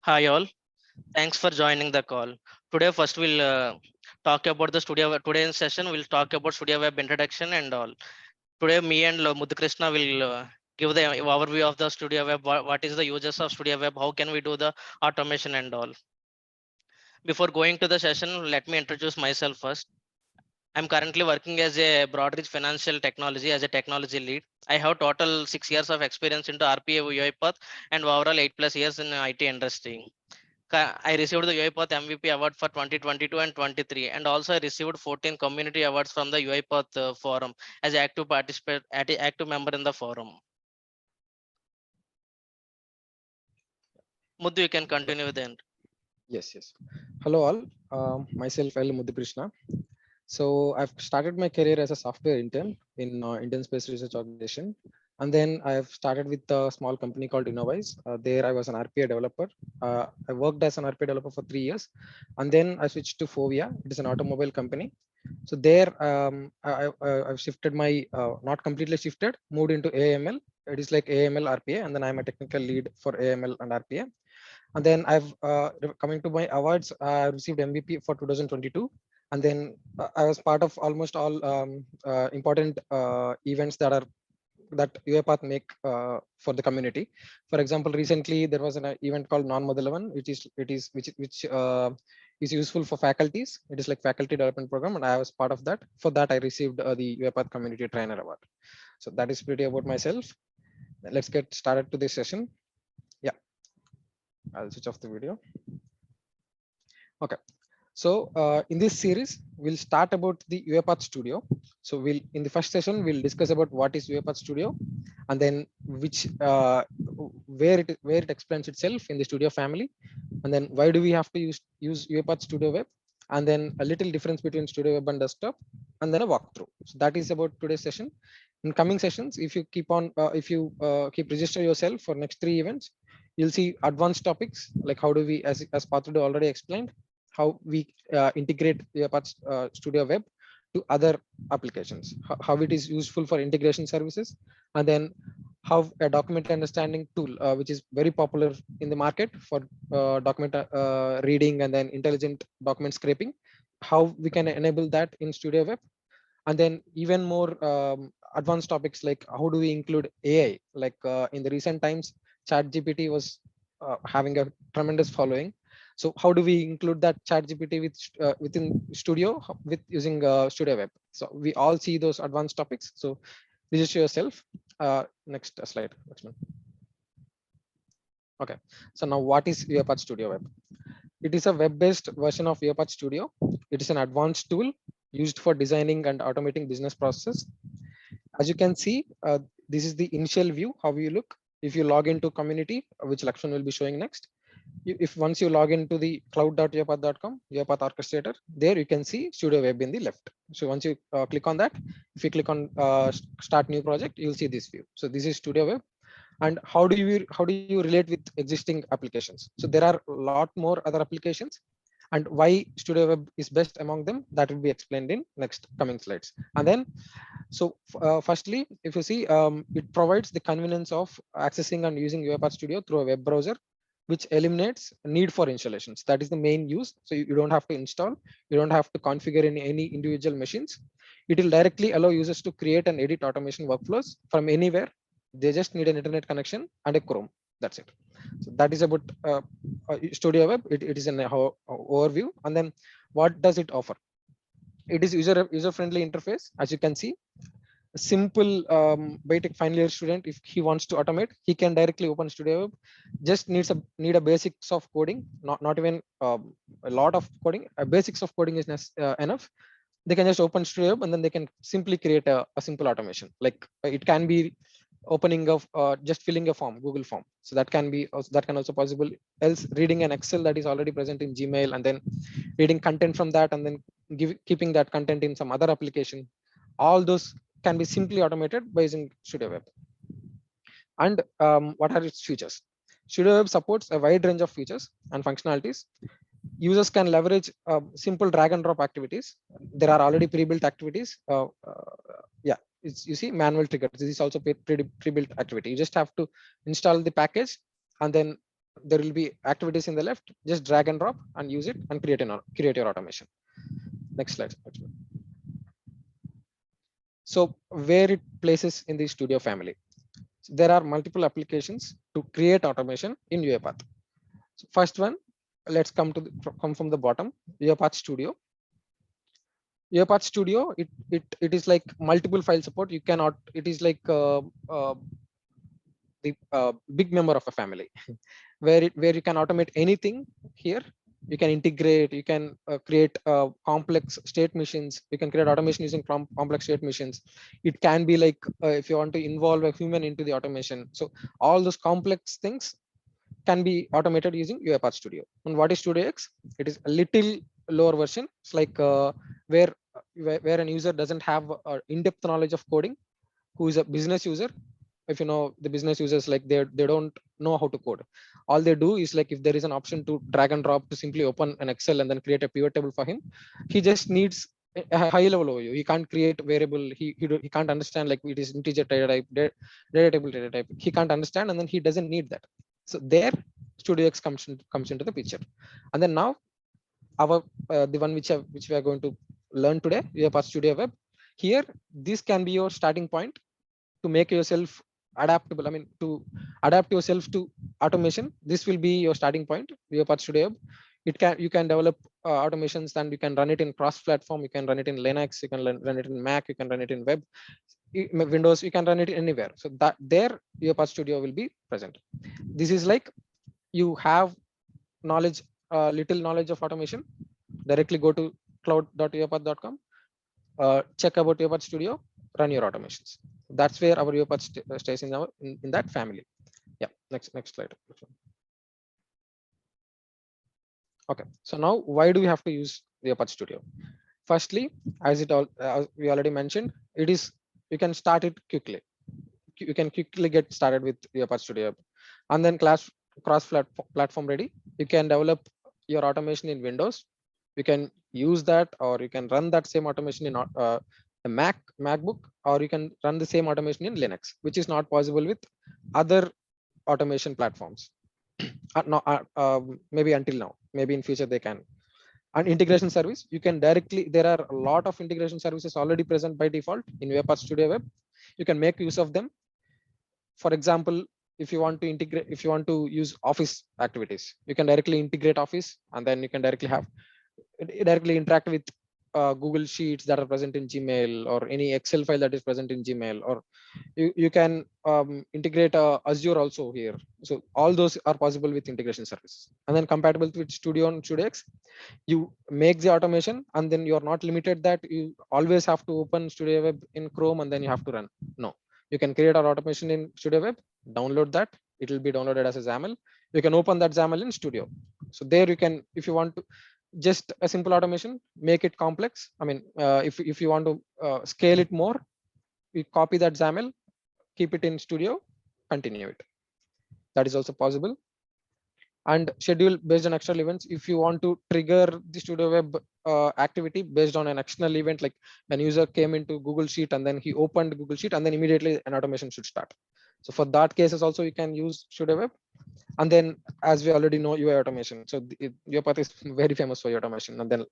Hi all, thanks for joining the call. Today first we'll talk about the studio. Today's session we'll talk about Studio Web introduction and all. Today me and Mudhukrishna will give the overview of the Studio Web. What is the uses of Studio Web? How can we do the automation and all? Before going to the session, let me introduce myself first. I'm currently working as a Broadridge Financial Technology as a technology lead. I have total 6 years of experience into RPA UiPath and overall 8+ years in IT industry. I received the UiPath MVP award for 2022 and 23, and also I received 14 community awards from the UiPath forum as active participant, active member in the forum. Muddu, you can continue with the end. Yes. Hello all. Myself L. Mudhukrishna. So I've started my career as a software intern in Indian Space Research Organization, and then I've started with a small company called Innovize. There I was an RPA developer. I worked as an RPA developer for 3 years, and then I switched to Fovia. It is an automobile company. So there I've shifted my not completely shifted, moved into AML. It is like AML RPA, and then I'm a technical lead for AML and RPA. And then I've coming to my awards, I received MVP for 2022, and then I was part of almost all important events that UiPath make for the community. For example, recently there was an event called Non-Modulavan, which is useful for faculties. It is like faculty development program, and I was part of that. For that, I received the UiPath Community Trainer Award. So that is pretty about myself. Let's get started to this session. Yeah, I'll switch off the video. Okay. So in this series, we'll start about the UiPath Studio. So we'll in the first session we'll discuss about what is UiPath Studio, and then where it explains itself in the Studio family, and then why do we have to use UiPath Studio Web, and then a little difference between Studio Web and desktop, and then a walkthrough. So that is about today's session. In coming sessions, if you keep register yourself for next 3 events, you'll see advanced topics like how do we, as Patrudu already explained, how we integrate UiPath Studio Web to other applications, how it is useful for integration services, and then how a document understanding tool, which is very popular in the market for document reading and then intelligent document scraping, how we can enable that in Studio Web. And then even more advanced topics like how do we include AI, like in the recent times ChatGPT was having a tremendous following. So how do we include that ChatGPT within Studio with using Studio Web? So we all see those advanced topics. So register yourself. Next slide. Next one. Okay. So now what is UiPath Studio Web? It is a web-based version of UiPath Studio. It is an advanced tool used for designing and automating business processes. As you can see, this is the initial view, how you look. If you log into community, which Lakshman will be showing next, if once you log into the cloud.uipath.com, UiPath Orchestrator, there you can see Studio Web in the left. So once you click on that, if you click on start new project, you'll see this view. So this is Studio Web. And how do you relate with existing applications? So there are a lot more other applications, and why Studio Web is best among them, that will be explained in next coming slides. And then so firstly, if you see, it provides the convenience of accessing and using UiPath Studio through a web browser, which eliminates need for installations. That is the main use. So you don't have to install, you don't have to configure any individual machines. It will directly allow users to create and edit automation workflows from anywhere. They just need an internet connection and a Chrome. That's it. So that is about Studio Web. It is an overview. And then what does it offer? It is user friendly interface. As you can see, a simple basic final year student, if he wants to automate, he can directly open Studio Web. Just need a basics of coding, not even a lot of coding. A basics of coding is enough. They can just open Studio Web, and then they can simply create a simple automation. Like it can be opening of just filling a form, Google form. So that can be that can also possible. Else reading an Excel that is already present in Gmail, and then reading content from that, and then keeping that content in some other application. All those can be simply automated by using Studio Web. And what are its features? Studio Web supports a wide range of features and functionalities. Users can leverage simple drag and drop activities. There are already pre-built activities. Yeah, you see manual triggers. This is also pre-built activity. You just have to install the package and then there will be activities in the left. Just drag and drop and use it and create your automation. Next slide. So where it places in the Studio family. So there are multiple applications to create automation in UiPath. So first one, let's come from the bottom. UiPath Studio. UiPath Studio, it is like multiple file support. You cannot. It is like the big member of a family, where you can automate anything here. You can integrate. You can create complex state machines. You can create automation using complex state machines. It can be like if you want to involve a human into the automation. So all those complex things can be automated using UiPath Studio. And what is Studio X? It is a little lower version. It's like where an user doesn't have in-depth knowledge of coding, who is a business user. If you know the business users, like they don't know how to code. All they do is, like, if there is an option to drag and drop to simply open an Excel and then create a pivot table for him, he just needs a high level overview. He can't create variable. He can't understand, like, it is integer data type, data table data type. He can't understand, and then he doesn't need that. So there, Studio X comes into the picture. And then now our the one which we are going to learn today, UiPath Studio Web. Here, this can be your starting point to make yourself adaptable. I mean, to adapt yourself to automation. This will be your starting point, UiPath Studio Web. You can develop automations, and you can run it in cross platform. You can run it in Linux, you can run it in Mac, you can run it in web, Windows. You can run it anywhere. So that there, UiPath Studio will be present. This is like, you have knowledge, little knowledge of automation, directly go to cloud.uipath.com, check about UiPath Studio, run your automations. That's where our UiPath stays in that family. Yeah, next slide. Okay, so now why do we have to use UiPath Studio? Firstly, as we already mentioned, it is, you can start it quickly. You can quickly get started with UiPath Studio, and then cross platform ready. You can develop your automation in Windows. You can use that, or you can run that same automation in a MacBook, or you can run the same automation in Linux, which is not possible with other automation platforms. Maybe until now, maybe in future they can. And integration service, you can directly, there are a lot of integration services already present by default in UiPath Studio Web. You can make use of them. For example, if you want to integrate, if you want to use Office activities, you can directly integrate Office, and then you can directly interact with Google Sheets that are present in Gmail, or any Excel file that is present in Gmail, or you can integrate Azure also here. So all those are possible with integration services, and then compatible with Studio and Studio X. You make the automation, and then you are not limited that you always have to open Studio Web in Chrome and then you have to run. No, you can create our automation in Studio Web, download that. It will be downloaded as a XAML. You can open that XAML in Studio. So there you can, if you want to just a simple automation, make it complex. I mean, if you want to scale it more, you copy that XAML, keep it in Studio, continue it. That is also possible. And schedule based on external events. If you want to trigger the Studio Web activity based on an external event, like an user came into Google Sheet and then he opened Google Sheet, and then immediately an automation should start. So for that cases also, you can use Studio Web. And then, as we already know, UI automation. So UiPath is very famous for automation. And then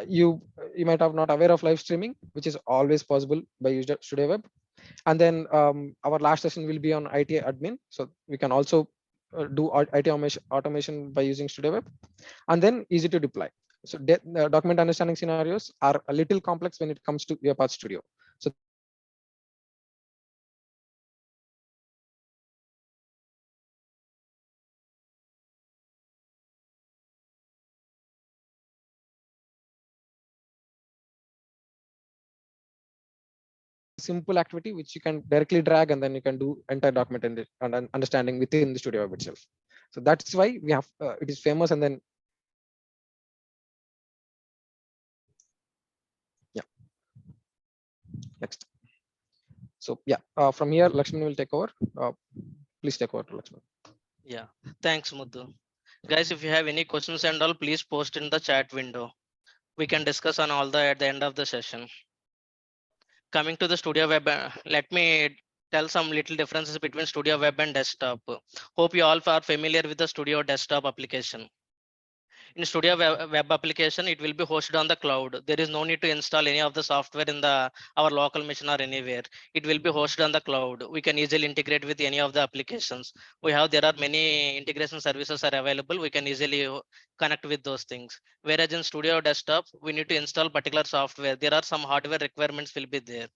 you might have not aware of live streaming, which is always possible by using Studio Web. And then our last session will be on IT admin. So we can also do IT automation by using Studio Web. And then easy to deploy. So document understanding scenarios are a little complex when it comes to UiPath Studio. So simple activity which you can directly drag, and then you can do entire document and understanding within the Studio Web itself. So that's why we have it is famous. And then yeah, next. So yeah, from here Lakshman will take over. Please take over, Lakshman. Yeah, thanks, Muddu. Guys, if you have any questions and all, please post in the chat window. We can discuss on all the at the end of the session. Coming to the Studio Web, let me tell some little differences between Studio Web and desktop. Hope you all are familiar with the Studio desktop application. In Studio web application, it will be hosted on the cloud. There is no need to install any of the software in the our local machine or anywhere. It will be hosted on the cloud. We can easily integrate with any of the applications. There are many integration services are available. We can easily connect with those things. Whereas in Studio desktop, we need to install particular software. There are some hardware requirements will be there.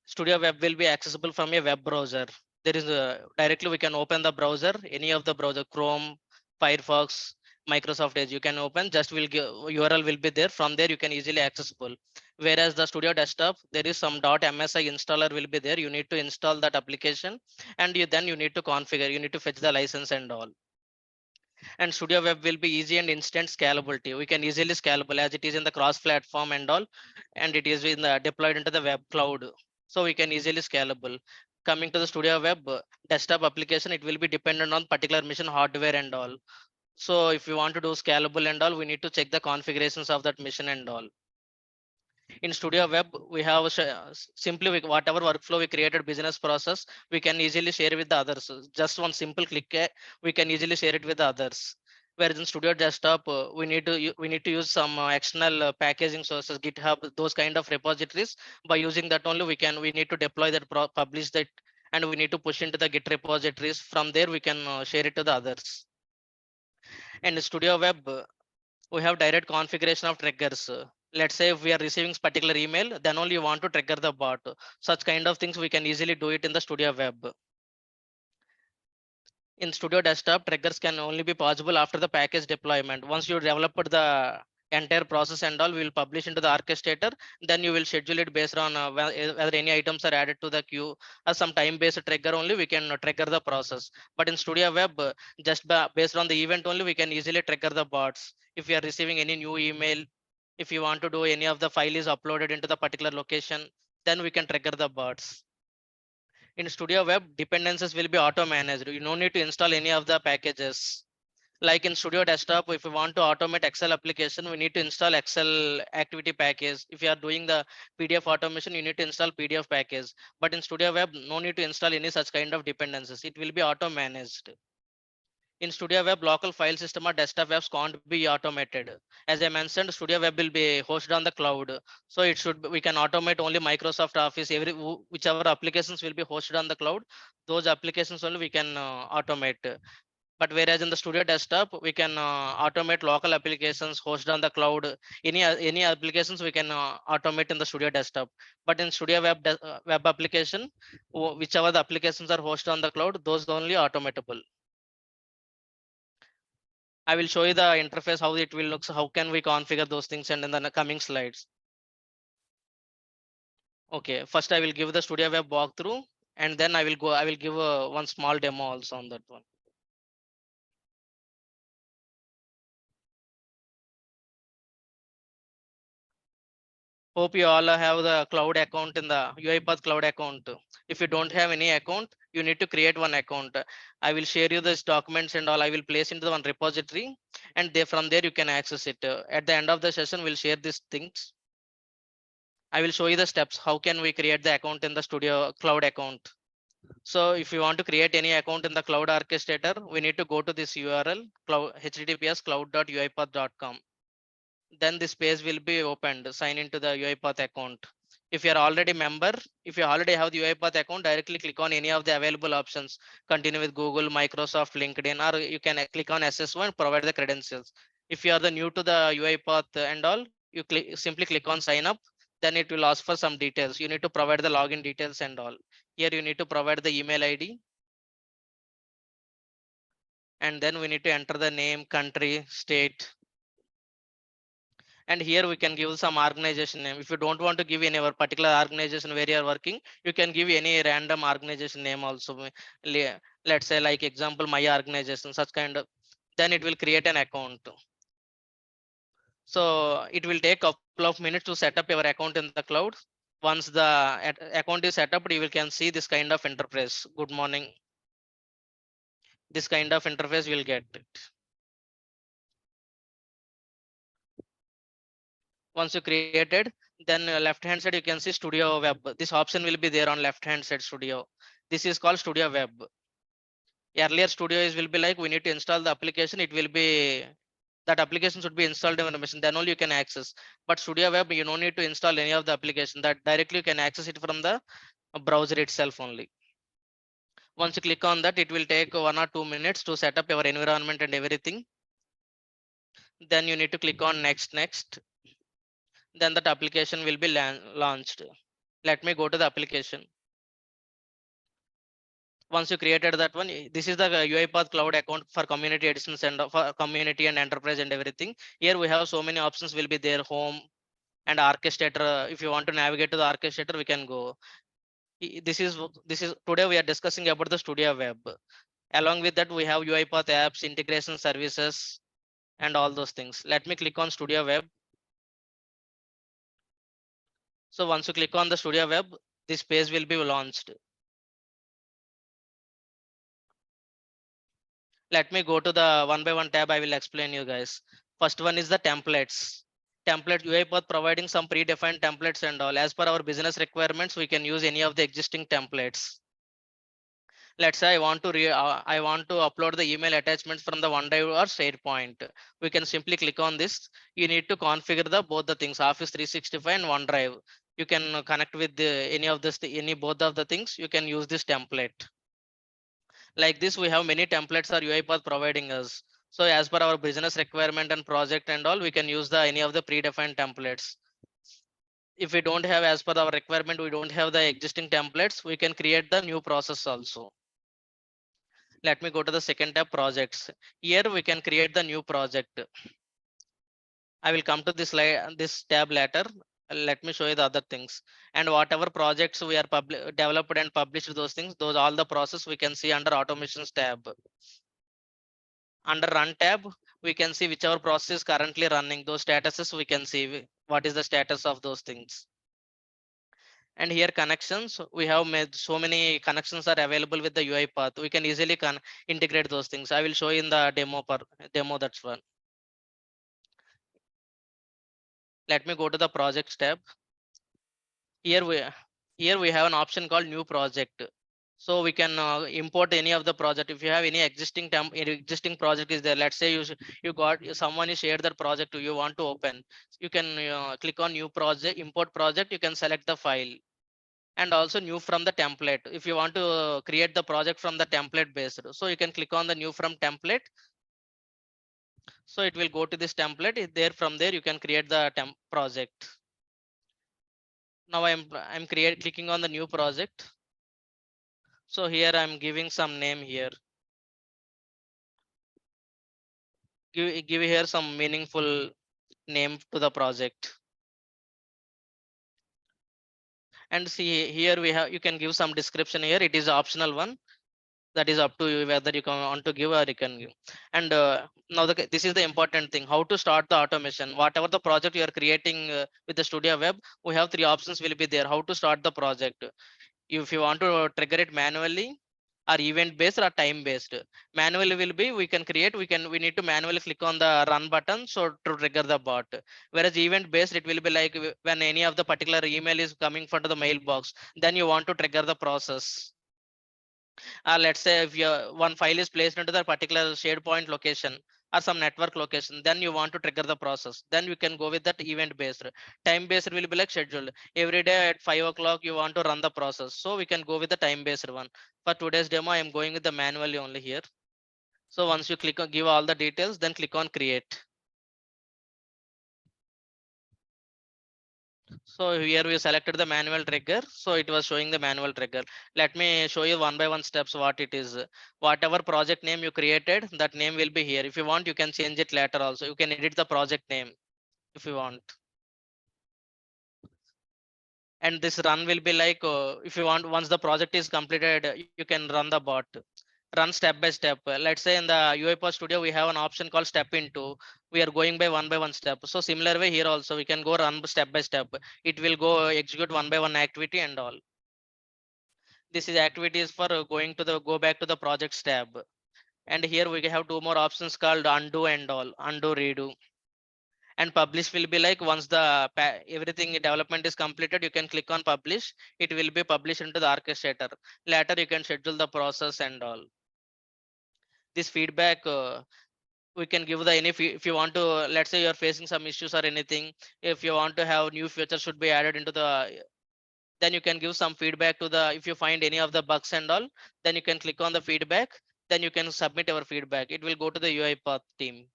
Studio Web will be accessible from a web browser. There is a directly we can open the browser, any of the browser, Chrome, Firefox, Microsoft Edge. You can open. Just will give URL will be there. From there you can easily accessible. Whereas the Studio Desktop, there is some .msi installer will be there. You need to install that application, and then you need to configure. You need to fetch the license and all. And Studio Web will be easy and instant scalability. We can easily scalable as it is in the cross platform and all, and it is in the deployed into the web cloud. So we can easily scalable. Coming to the Studio Web desktop application, it will be dependent on particular machine hardware and all. So if you want to do scalable and all, we need to check the configurations of that machine and all. In Studio Web, we have simply whatever workflow we created business process, we can easily share with the others. Just one simple click, we can easily share it with the others. Whereas in Studio Desktop, we need to use some external packaging sources, GitHub, those kind of repositories. By using that only, we need to deploy that, publish that, and we need to push into the Git repositories. From there, we can share it to the others. And Studio Web, we have direct configuration of triggers. Let's say if we are receiving particular email, then only you want to trigger the bot. Such kind of things we can easily do it in the Studio Web. In Studio Desktop, triggers can only be possible after the package deployment. Once you develop the entire process and all, we will publish into the orchestrator. Then you will schedule it based on whether any items are added to the queue or some time-based trigger only. We can trigger the process. But in Studio Web, just based on the event only, we can easily trigger the bots. If you are receiving any new email, if you want to do any of the file is uploaded into the particular location, then we can trigger the bots. In Studio Web, dependencies will be auto managed. You no need to install any of the packages. Like in Studio Desktop, if you want to automate Excel application, we need to install Excel activity package. If you are doing the PDF automation, you need to install PDF package. But in Studio Web, no need to install any such kind of dependencies. It will be auto managed. In Studio Web, local file system or desktop apps can't be automated. As I mentioned, Studio Web will be hosted on the cloud. So we can automate only Microsoft Office, whichever applications will be hosted on the cloud, those applications only we can automate. But whereas in the Studio Desktop, we can automate local applications hosted on the cloud. Any applications we can automate in the Studio Desktop. But in Studio Web application, whichever the applications are hosted on the cloud, those only automatable. I will show you the interface, how it will look. So how can we configure those things, and in the coming slides. Okay, first I will give the Studio Web walkthrough, and then I will give one small demo also on that one. Hope you all have the cloud account in the UiPath cloud account. If you don't have any account, you need to create one account. I will share you this documents and all. I will place into the one repository, and from there you can access it. At the end of the session, we'll share these things. I will show you the steps. How can we create the account in the Studio cloud account? So if you want to create any account in the cloud orchestrator, we need to go to this URL, https cloud.uipath.com. Then this page will be opened. Sign into the UiPath account. If you are already member, if you already have the UiPath account, directly click on any of the available options. Continue with Google, Microsoft, LinkedIn, or you can click on SS1 and provide the credentials. If you are the new to the UiPath and all, you simply click on sign up. Then it will ask for some details. You need to provide the login details and all. Here you need to provide the email ID. And then we need to enter the name, country, state. And here we can give some organization name. If you don't want to give any particular organization where you are working, you can give any random organization name also. Let's say like example, my organization, such kind of, then it will create an account. So it will take a couple of minutes to set up your account in the cloud. Once the account is set up, you can see this kind of interface. Good morning. This kind of interface will get it. Once you created, Then left hand side, you can see Studio Web. This option will be there on left hand side Studio. This is called Studio Web. Earlier Studio is will be like we need to install the application. It will be that application should be installed in the machine. Then only you can access. But Studio Web, you don't need to install any of the application. That directly you can access it from the browser itself only. Once you click on that, it will take 1 or 2 minutes to set up your environment and everything. Then you need to click on next. Then that application will be launched. Let me go to the application. Once you created that one, this is the UiPath cloud account for community editions and for community and enterprise and everything. Here we have so many options will be there, home and orchestrator. If you want to navigate to the orchestrator, we can go. This is today we are discussing about the Studio Web. Along with that, we have UiPath apps, integration services, and all those things. Let me click on Studio Web. So once you click on the Studio Web, this page will be launched. Let me go to the one by one tab. I will explain you guys. First one is the templates. Template UiPath providing some predefined templates and all. As per our business requirements, we can use any of the existing templates. Let's say I want to upload the email attachments from the OneDrive or SharePoint. We can simply click on this. You need to configure the both the things, Office 365 and OneDrive. You can connect with any of this, any both of the things. You can use this template. Like this, we have many templates are UiPath providing us. So as per our business requirement and project and all, we can use the any of the predefined templates. If we don't have as per our requirement, we don't have the existing templates, we can create the new process also. Let me go to the second tab, projects. Here we can create the new project. I will come to this tab later. Let me show you the other things. And whatever projects we are developed and published, those things, those all the process we can see under automations tab. Under run tab, we can see whichever process is currently running. Those statuses we can see what is the status of those things. And here connections, we have made so many connections are available with the UiPath. We can easily integrate those things. I will show you in the demo. That's one. Let me go to the projects tab. Here we have an option called new project. So we can import any of the project. If you have any existing project is there, let's say you got someone is shared that project to you want to open, you can click on new project, import project. You can select the file and also new from the template. If you want to create the project from the template based, so you can click on the new from template. So it will go to this template. There from there you can create the project. Now I'm clicking on the new project. So here I'm giving some name here. Give here some meaningful name to the project. And see here we have, you can give some description here. It is optional one. That is up to you whether you want to give or you can give. And now this is the important thing, how to start the automation. Whatever the project you are creating with the Studio Web, we have 3 options will be there. How to start the project. If you want to trigger it manually or event based or time based. Manually will be we can create, we need to manually click on the run button so to trigger the bot. Whereas event based, it will be like when any of the particular email is coming from the mailbox, then you want to trigger the process. Let's say if one file is placed into the particular SharePoint location or some network location, then you want to trigger the process, then you can go with that event based. Time based will be like scheduled. Every day at 5 o'clock you want to run the process, so we can go with the time based one. For today's demo, I am going with the manually only here. So once you click on give all the details, then click on create. So here we selected the manual trigger. So it was showing the manual trigger. Let me show you one by one steps what it is. Whatever project name you created, that name will be here. If you want, you can change it later also. You can edit the project name if you want. And this run will be like, if you want, once the project is completed, you can run the bot. Run step by step. Let's say in the UiPath Studio, we have an option called step into. We are going by one step. So similar way here also, we can go run step by step. It will go execute one by one activity and all. This is activities for going to the go back to the projects tab. And here we have 2 more options called undo and all, undo, redo. And publish will be like once the everything development is completed, you can click on publish. It will be published into the orchestrator. Later you can schedule the process and all. This feedback we can give the any if you want to, let's say you're facing some issues or anything, if you want to have new features should be added into the, then you can give some feedback to the, if you find any of the bugs and all, then you can click on the feedback, then you can submit your feedback. It will go to the UiPath team.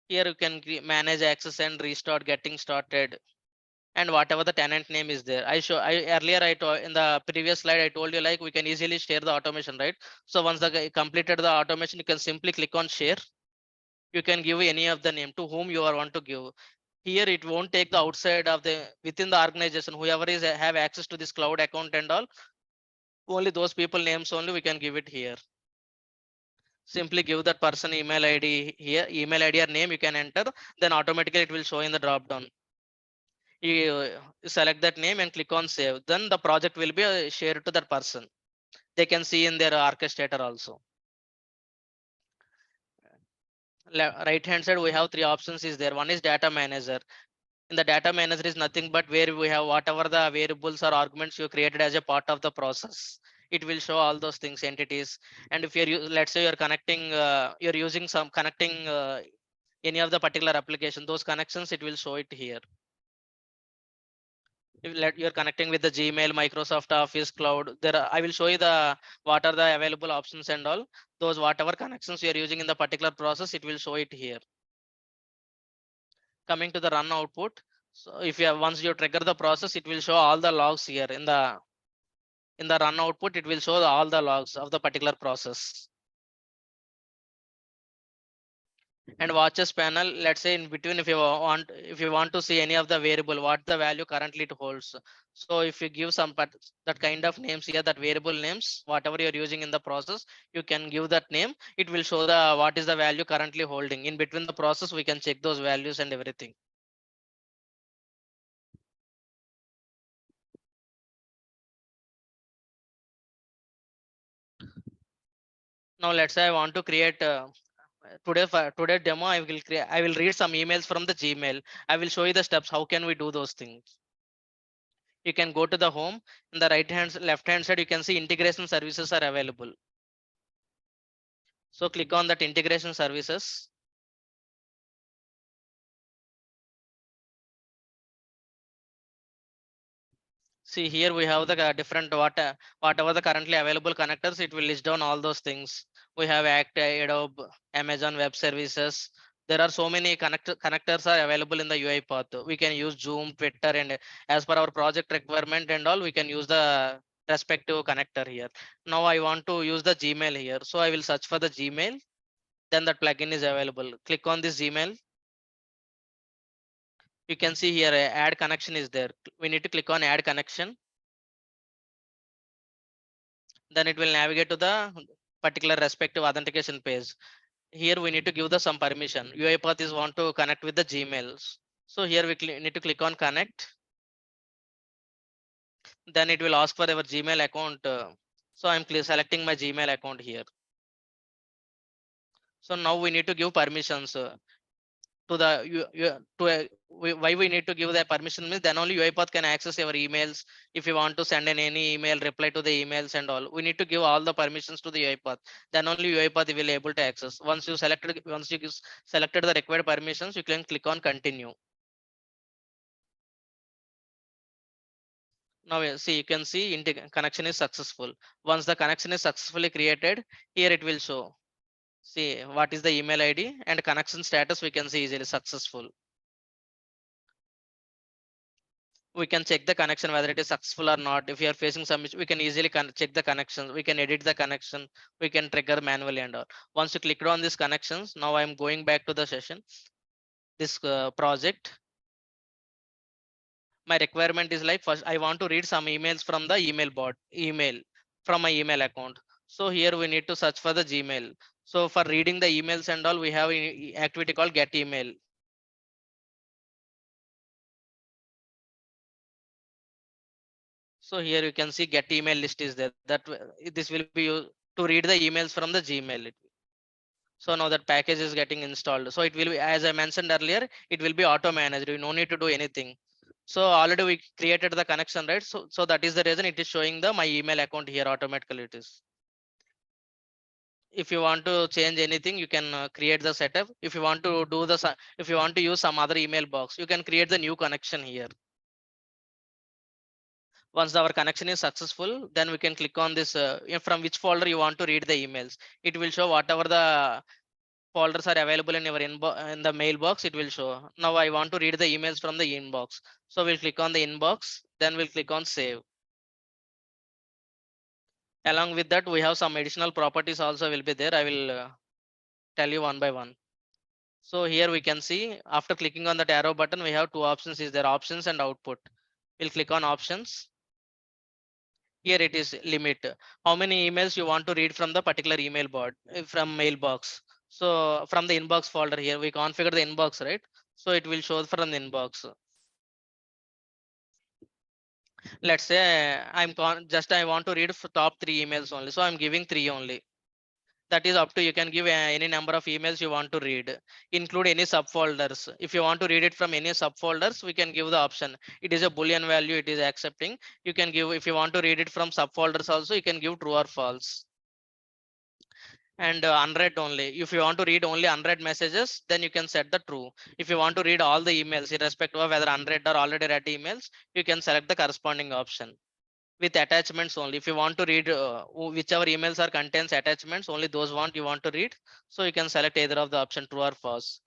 Here you can manage access and restart getting started, and whatever the tenant name is there. I earlier I told in the previous slide I told you like we can easily share the automation, right? So once the guy completed the automation, you can simply click on share. You can give any of the name to whom you are want to give. Here it won't take the outside of the within the organization, whoever is have access to this cloud account and all, only those people names only we can give it here. Simply give that person email ID here, email ID or name you can enter, then automatically it will show in the drop down. You select that name and click on save, then the project will be shared to that person. They can see in their orchestrator also. Right hand side we have three options is there. One is data manager. In the data manager is nothing but where we have whatever the variables or arguments you created as a part of the process. It will show all those things, entities. And if you're let's say you're connecting you're using some connecting any of the particular application, those connections it will show it here. If you're connecting with the Gmail, Microsoft Office Cloud, there are, I will show you the what are the available options and all those whatever connections you are using in the particular process, it will show it here. Coming to the run output, so if you have once you trigger the process, it will show all the logs here in the run output. It will show all the logs of the particular process. And watches panel, let's say in between, if you want to see any of the variable what the value currently it holds, so if you give some that kind of names here, that variable names whatever you're using in the process, you can give that name. It will show the what is the value currently holding. In between the process we can check those values and everything. Now let's say I want to create today demo, I will read some emails from the Gmail. I will show you the steps how can we do those things. You can go to the home. In the left hand side you can see integration services are available. So click on that integration services. See here we have the different whatever the currently available connectors, it will list down all those things. We have Act, Adobe, Amazon Web Services. There are so many connectors are available in the UiPath. We can use Zoom, Twitter, and as per our project requirement and all, we can use the respective connector here. Now I want to use the Gmail here. So I will search for the Gmail. Then that plugin is available. Click on this Gmail. You can see here add connection is there. We need to click on add connection. Then it will navigate to the particular respective authentication page. Here we need to give the some permission. UiPath is want to connect with the Gmails. So here we need to click on connect. Then it will ask for our Gmail account. So I'm selecting my Gmail account here. So now we need to give permissions to the why we need to give the permission means then only UiPath can access your emails. If you want to send in any email, reply to the emails and all, we need to give all the permissions to the UiPath. Then only UiPath will able to access. Once you selected the required permissions, you can click on continue. Now see, you can see connection is successful. Once the connection is successfully created, here it will show. See what is the email ID and connection status, we can see easily successful. We can check the connection whether it is successful or not. If you are facing some issue, we can easily check the connections. We can edit the connection. We can trigger manually and all. Once you click on these connections, now I'm going back to the session. This project. My requirement is like first I want to read some emails from the email from my email account. So here we need to search for the Gmail. So for reading the emails and all, we have an activity called get email. So here you can see get email list is there. That this will be used to read the emails from the Gmail. So now that package is getting installed. So it will be, as I mentioned earlier, it will be auto managed. You no need to do anything. So already we created the connection, right? So that is the reason it is showing the my email account here automatically it is. If you want to change anything, you can create the setup. If you want to do the, if you want to use some other email box, you can create the new connection here. Once our connection is successful, then we can click on this from which folder you want to read the emails. It will show whatever the folders are available in your inbox in the mailbox. It will show. Now I want to read the emails from the inbox. So we'll click on the inbox, then we'll click on save. Along with that, we have some additional properties also will be there. I will tell you one by one. So here we can see after clicking on that arrow button, we have two options is there, options and output. We'll click on options. Here it is limit. How many emails you want to read from the particular email bot from mailbox. So from the inbox folder here, we configure the inbox, right? So it will show from the inbox. Let's say just I want to read top 3 emails only. So I'm giving 3 only. That is up to you can give any number of emails you want to read, include any subfolders. If you want to read it from any subfolders, we can give the option. It is a boolean value, it is accepting. You can give, if you want to read it from subfolders also, you can give true or false. And unread only. If you want to read only unread messages, then you can set the true. If you want to read all the emails, irrespective of whether unread or already read emails, you can select the corresponding option. With attachments only, if you want to read whichever emails are contains attachments, only those you want to read, so you can select either of the option true or false.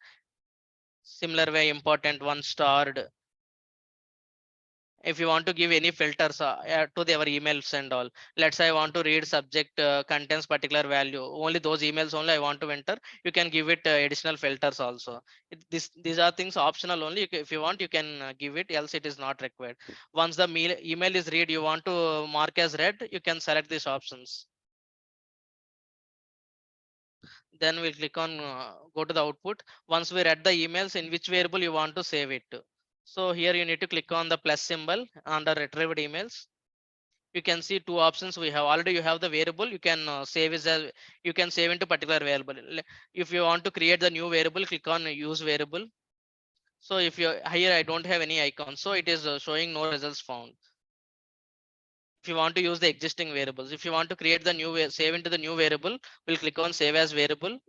Similar way, important one starred. If you want to give any filters to their emails and all, let's say I want to read subject contains particular value, only those emails only I want to enter, you can give it additional filters also. These are things optional only. If you want, you can give it, else it is not required. Once the email is read, you want to mark as read, you can select these options. Then we'll click on go to the output. Once we read the emails, in which variable you want to save it to. So here you need to click on the plus symbol under retrieved emails. You can see two options we have. Already you have the variable, you can save as you can save into particular variable. If you want to create the new variable, click on use variable. So if you here I don't have any icon, so it is showing no results found. If you want to use the existing variables, if you want to create the new save into the new variable, we'll click on save as variable.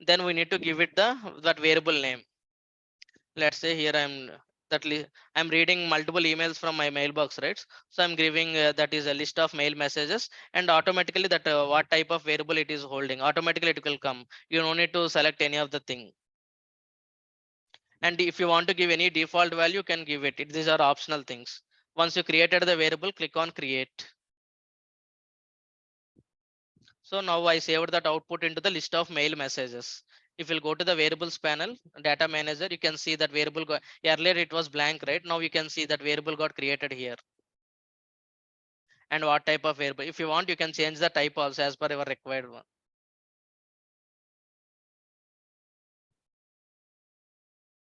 Then we need to give it the that variable name. Let's say here I'm reading multiple emails from my mailbox, right? So I'm giving that is a list of mail messages, and automatically that what type of variable it is holding, automatically it will come. You don't need to select any of the thing. And if you want to give any default value, you can give it. These are optional things. Once you created the variable, click on create. So now I saved that output into the list of mail messages. If you'll go to the variables panel, data manager, you can see that variable earlier it was blank, right? Now you can see that variable got created here. And what type of variable? If you want, you can change the type also as per your required one.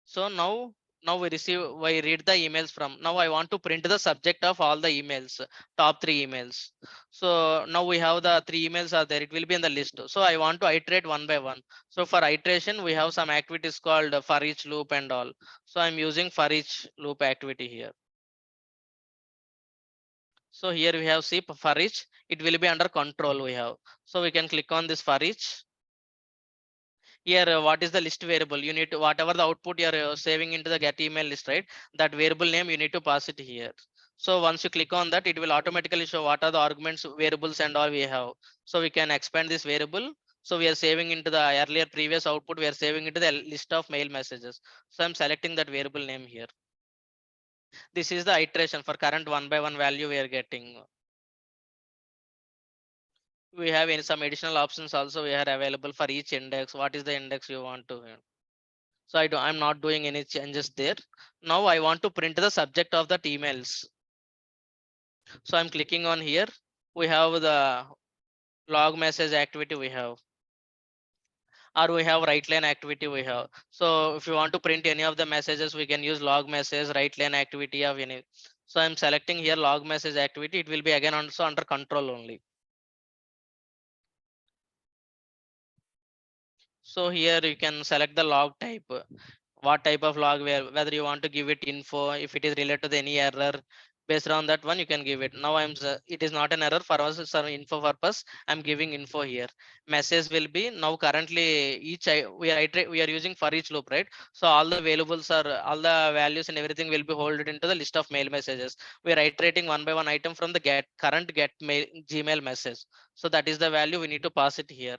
So now we read the emails from. Now I want to print the subject of all the emails, top 3 emails. So now we have the 3 emails are there. It will be in the list. So I want to iterate one by one. So for iteration, we have some activities called for each loop and all. So I'm using for each loop activity here. So here we have see for each. It will be under control we have. So we can click on this for each. Here what is the list variable, you need to whatever the output you're saving into the get email list, right? That variable name you need to pass it here. So once you click on that, it will automatically show what are the arguments, variables and all we have. So we can expand this variable. So we are saving into the earlier previous output, we are saving into the list of mail messages. So I'm selecting that variable name here. This is the iteration for current one by one value we are getting. We have in some additional options also we are available for each index. What is the index you want to So I'm not doing any changes there. Now I want to print the subject of that emails. So I'm clicking on here. We have the log message activity we have, or we have write line activity we have. So if you want to print any of the messages, we can use log message, write line activity of any. So I'm selecting here log message activity. It will be again also under control only. So here you can select the log type, what type of log, whether you want to give it info, if it is related to any error. Based on that one you can give it. Now it is not an error for us, it's an info purpose. I'm giving info here. Message will be now currently we are using for each loop, right? So all the variables are all the values and everything will be holded into the list of mail messages. We are iterating one by one item from the current get mail Gmail message. So that is the value we need to pass it here.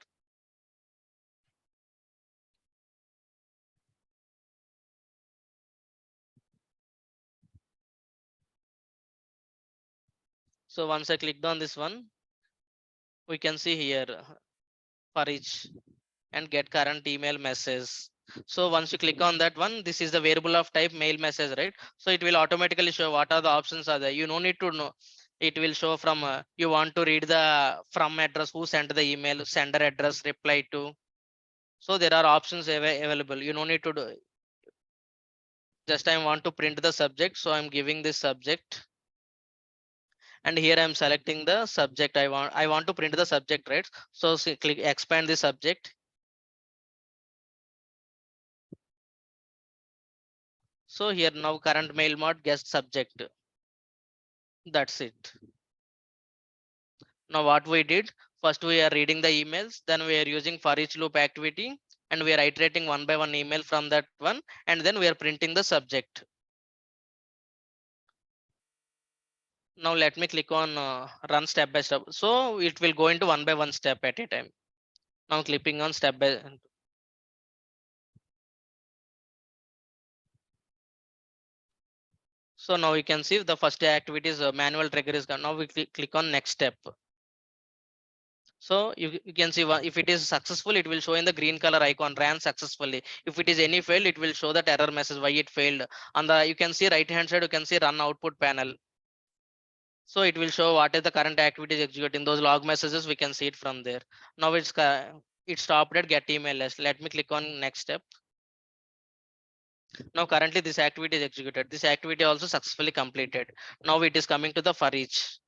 So once I clicked on this one, we can see here for each and get current email message. So once you click on that one, this is the variable of type mail message, right? So it will automatically show what are the options are there. You no need to know. It will show from you want to read the from address, who sent the email, sender address, reply to. So there are options available. You no need to do. Just I want to print the subject, so I'm giving this subject. And here I'm selecting the subject. I want to print the subject, right? So click expand the subject. So here now current mail mod guest subject. That's it. Now what we did, first we are reading the emails, then we are using for each loop activity, and we are iterating one by one email from that one, and then we are printing the subject. Now let me click on run step by step. So it will go into one by one step at a time. Now clicking on step by. So now you can see the first activity is manual trigger is gone. Now we click on next step. So you can see if it is successful, it will show in the green color icon ran successfully. If it is any failed, it will show that error message why it failed. On the you can see right hand side, you can see run output panel. So it will show what is the current activity is executing. Those log messages we can see it from there. Now it stopped at get email list. Let me click on next step. Now currently this activity is executed. This activity also successfully completed. Now it is coming to the for each.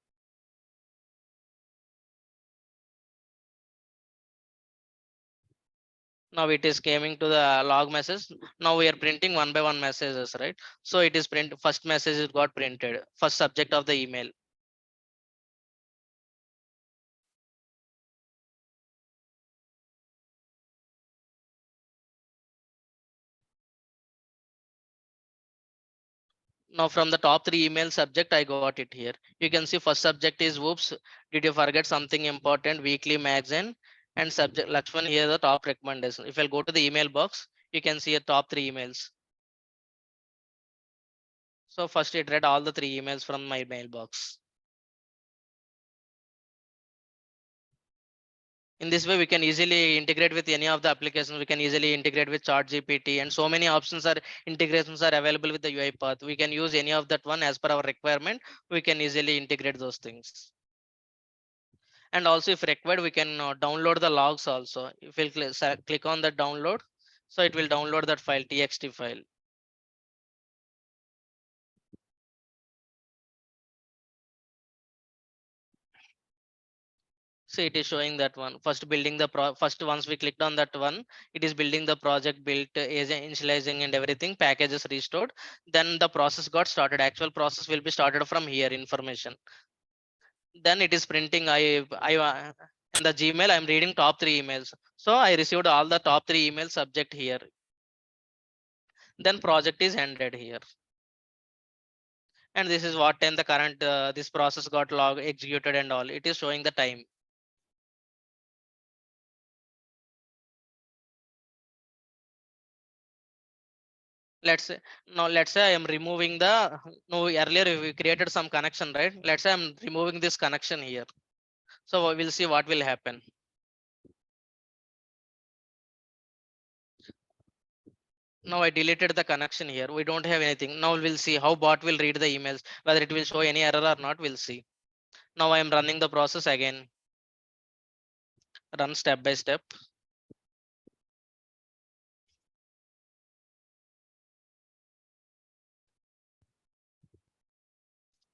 Now it is coming to the log message. Now we are printing one by one messages, right? So it is print first message is got printed, first subject of the email. Now from the top three email subject, I got it here. You can see first subject is whoops, did you forget something important, weekly magazine, and subject Lakshman here the top recommendation. If I'll go to the email box, you can see a top three emails. So first it read all the three emails from my mailbox. In this way, we can easily integrate with any of the applications. We can easily integrate with ChatGPT, and so many options are integrations are available with the UiPath. We can use any of that one as per our requirement. We can easily integrate those things. And also if required, we can download the logs also. If we'll click on the download, so it will download that file, txt file. So it is showing that one first building the first once we clicked on that one, it is building the project built agent initializing and everything, packages restored. Then the process got started. Actual process will be started from here information. Then it is printing. In the Gmail, I'm reading top three emails. So I received all the top three email subject here. Then project is ended here. And this is what time the current this process got log executed and all. It is showing the time. Let's say I am removing the no earlier we created some connection, right? Let's say I'm removing this connection here. So we'll see what will happen. Now I deleted the connection here. We don't have anything. Now we'll see how bot will read the emails, whether it will show any error or not. We'll see. Now I am running the process again. Run step by step.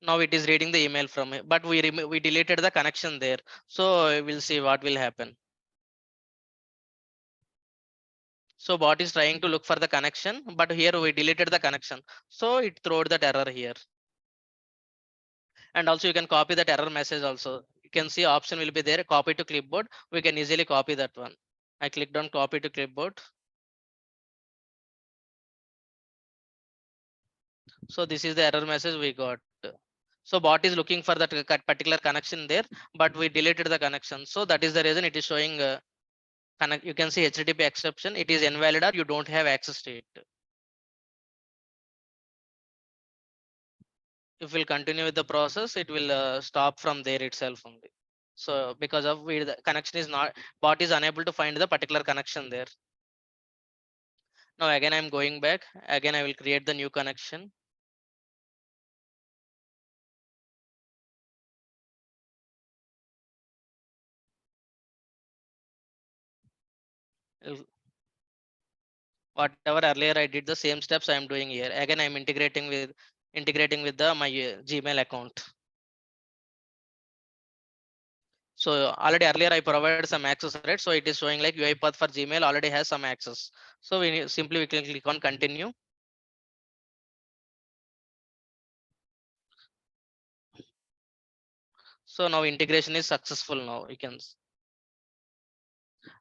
Now it is reading the email from it, but we deleted the connection there. So we'll see what will happen. So bot is trying to look for the connection, but here we deleted the connection. So it throw that error here. And also you can copy that error message also. You can see option will be there, copy to clipboard. We can easily copy that one. I clicked on copy to clipboard. So this is the error message we got. So bot is looking for that particular connection there, but we deleted the connection. So that is the reason it is showing connect. You can see HTTP exception. It is invalid or you don't have access to it. If we'll continue with the process, it will stop from there itself only. So because of the connection is not, bot is unable to find the particular connection there. Now again, I'm going back. Again, I will create the new connection. Whatever earlier I did the same steps I am doing here. Again, I'm integrating with the my Gmail account. So already earlier I provided some access, right? So it is showing like UiPath for Gmail already has some access. So simply we can click on continue. So now integration is successful. Now you can.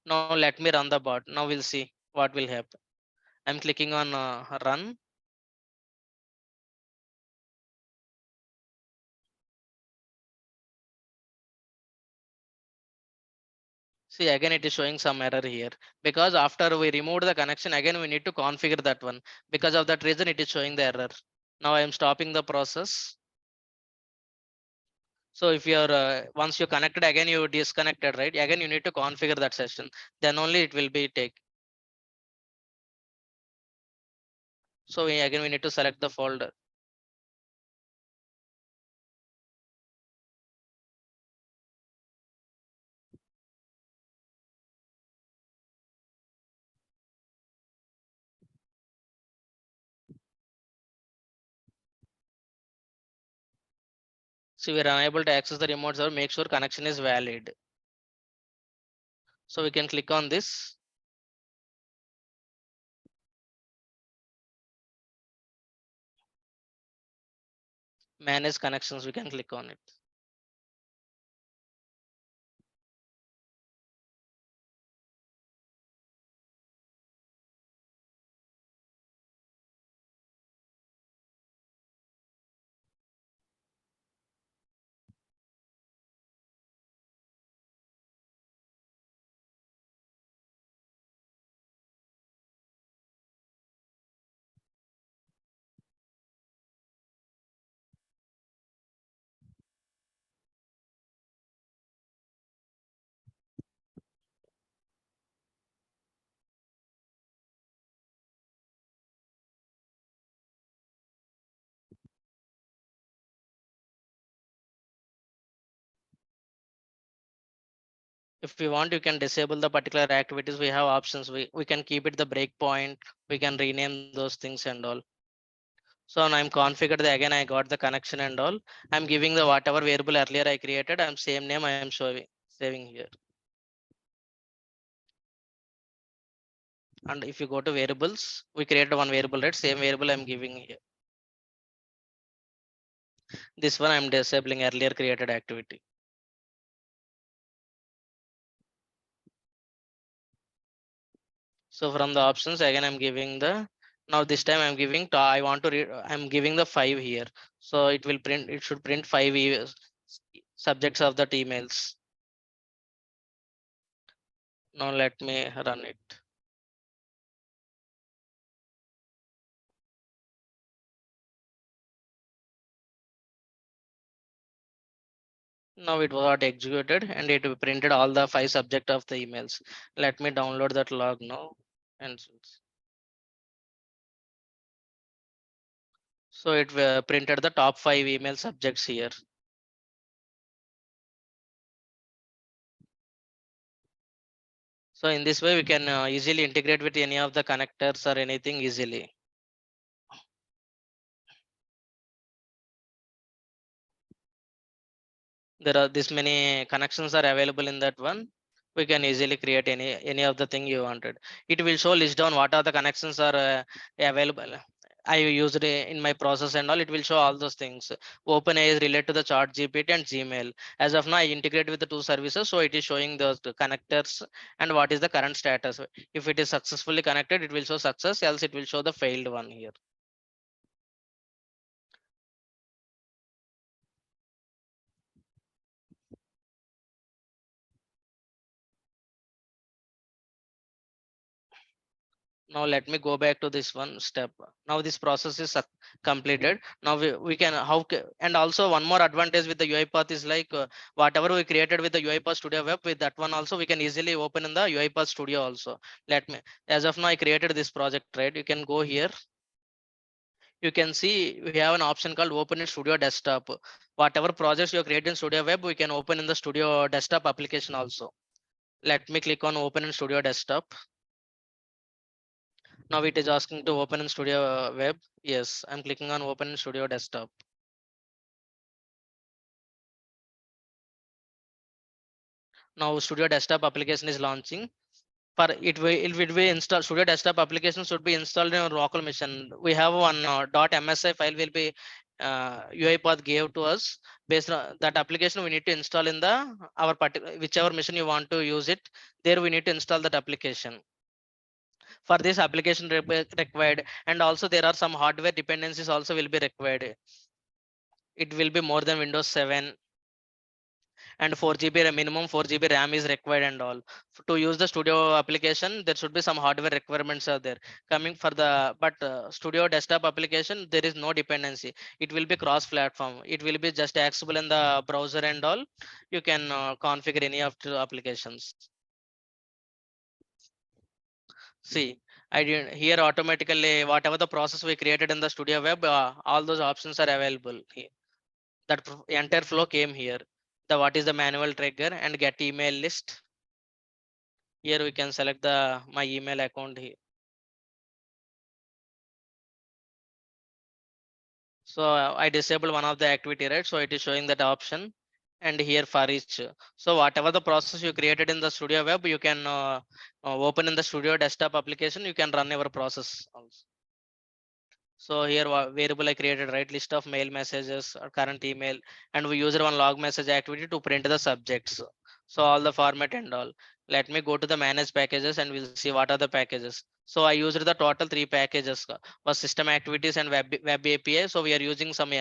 Now let me run the bot. Now we'll see what will happen. I'm clicking on run. See, again it is showing some error here because after we remove the connection, again we need to configure that one. Because of that reason, it is showing the error. Now I am stopping the process. So if you're once you connected, again you disconnected, right? Again you need to configure that session. Then only it will be take. So again we need to select the folder. So we are unable to access the remote server. Make sure connection is valid. So we can click on this. Manage connections. We can click on it. If we want, you can disable the particular activities. We have options. We can keep it the breakpoint. We can rename those things and all. So now I'm configured again. I got the connection and all. I'm giving the whatever variable earlier I created. I'm same name I am showing saving here. And if you go to variables, we created one variable, right? Same variable I'm giving here. This one I'm disabling earlier created activity. So from the options again, I'm giving the now this time I'm giving I want to read. I'm giving the 5 here. So it will print. It should print 5 subjects of that emails. Now let me run it. Now it was not executed and it printed all the 5 subject of the emails. Let me download that log now. And so it printed the top 5 email subjects here. So in this way, we can easily integrate with any of the connectors or anything easily. There are this many connections are available in that one. we can easily create any of the thing you wanted. It will show list down what are the connections are available. I used in my process and all. It will show all those things. OpenAI is related to the Chat GPT and Gmail. As of now, I integrate with the two services, so it is showing the connectors and what is the current status. If it is successfully connected, it will show success. Else, it will show the failed one here. Now let me go back to this one step. Now this process is completed. Now we can and also one more advantage with the UiPath is like whatever we created with the UiPath Studio Web, with that one also we can easily open in the UiPath Studio also. Let me, as of now I created this project, right? You can go here. You can see we have an option called open in Studio Desktop. Whatever projects you create in Studio Web, we can open in the Studio Desktop application also. Let me click on open in Studio Desktop. Now it is asking to open in Studio Web. Yes, I'm clicking on open in Studio Desktop. Now Studio Desktop application is launching. For it will be installed. Studio Desktop application should be installed in a local machine. We have one .msi file will be UiPath gave to us. Based on that application, we need to install in the our particular whichever machine you want to use it. There we need to install that application. For this application required, and also there are some hardware dependencies also will be required. It will be more than Windows 7 and 4 GB minimum 4 GB RAM is required and all. To use the Studio application, there should be some hardware requirements are there coming for the, but Studio Desktop application there is no dependency. It will be cross platform. It will be just accessible in the browser and all. You can configure any of the applications. See, I didn't here automatically whatever the process we created in the Studio Web, all those options are available here. That entire flow came here. The what is the manual trigger and get email list. Here we can select the my email account here. So I disable one of the activity, right? So it is showing that option, and here for each. So whatever the process you created in the Studio Web, you can open in the Studio Desktop application. You can run your process also. So here variable I created, right, list of mail messages or current email, and we use one log message activity to print the subjects. So all the format and all. Let me go to the manage packages and we'll see what are the packages. So I used the total 3 packages was system activities and web API. So we are using some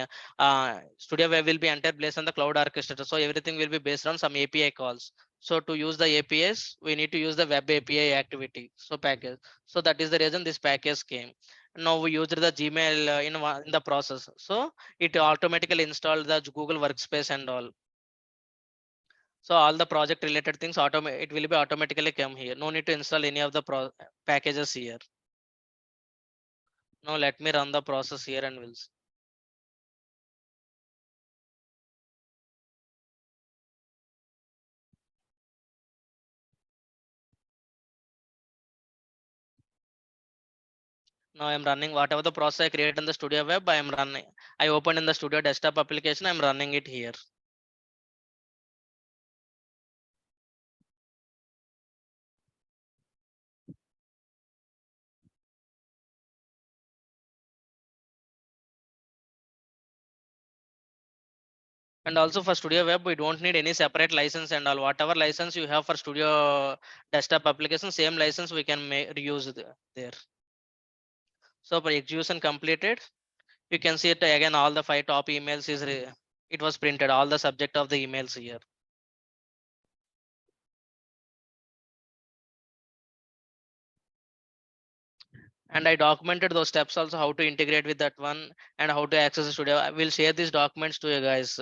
Studio Web will be entered based on the cloud orchestrator. So everything will be based on some API calls. So to use the APIs, we need to use the web API activity. So package. So that is the reason this package came. Now we used the Gmail in the process. So it automatically installed the Google Workspace and all. So all the project related things it will be automatically come here. No need to install any of the packages here. Now let me run the process here and we'll see. Now I'm running whatever the process I created in the Studio Web. I am running. I opened in the Studio Desktop application. I'm running it here. And also for Studio Web, we don't need any separate license and all. Whatever license you have for Studio Desktop application, same license we can reuse there. So for execution completed, you can see it again. All the 5 top emails is it was printed. All the subject of the emails here. And I documented those steps also, how to integrate with that one and how to access the Studio. I will share these documents to you guys.